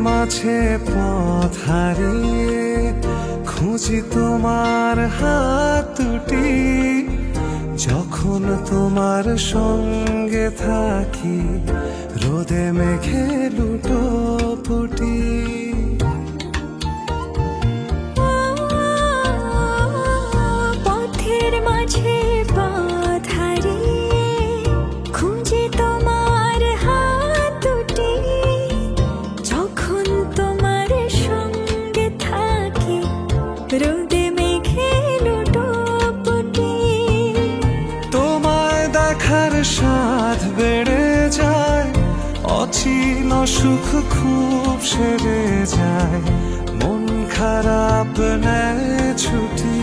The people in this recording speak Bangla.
মাঝে পথ হারিয়ে খুঁজি তোমার হাত দুটি, যখন তোমার সঙ্গে থাকি রোদে মেঘে লুটোপুটি। পথের মাঝে পথ হারিয়ে খুঁজি তোমার হাত দুটি, যখন তোমার সঙ্গে থাকি রোদে মেঘে লুটোপুটি। তোমায় দেখার স্বাদ বেড়ে যায়, অচিন সুখ খুব সেরে যায়, মন খারাপ নেয় ছুটি।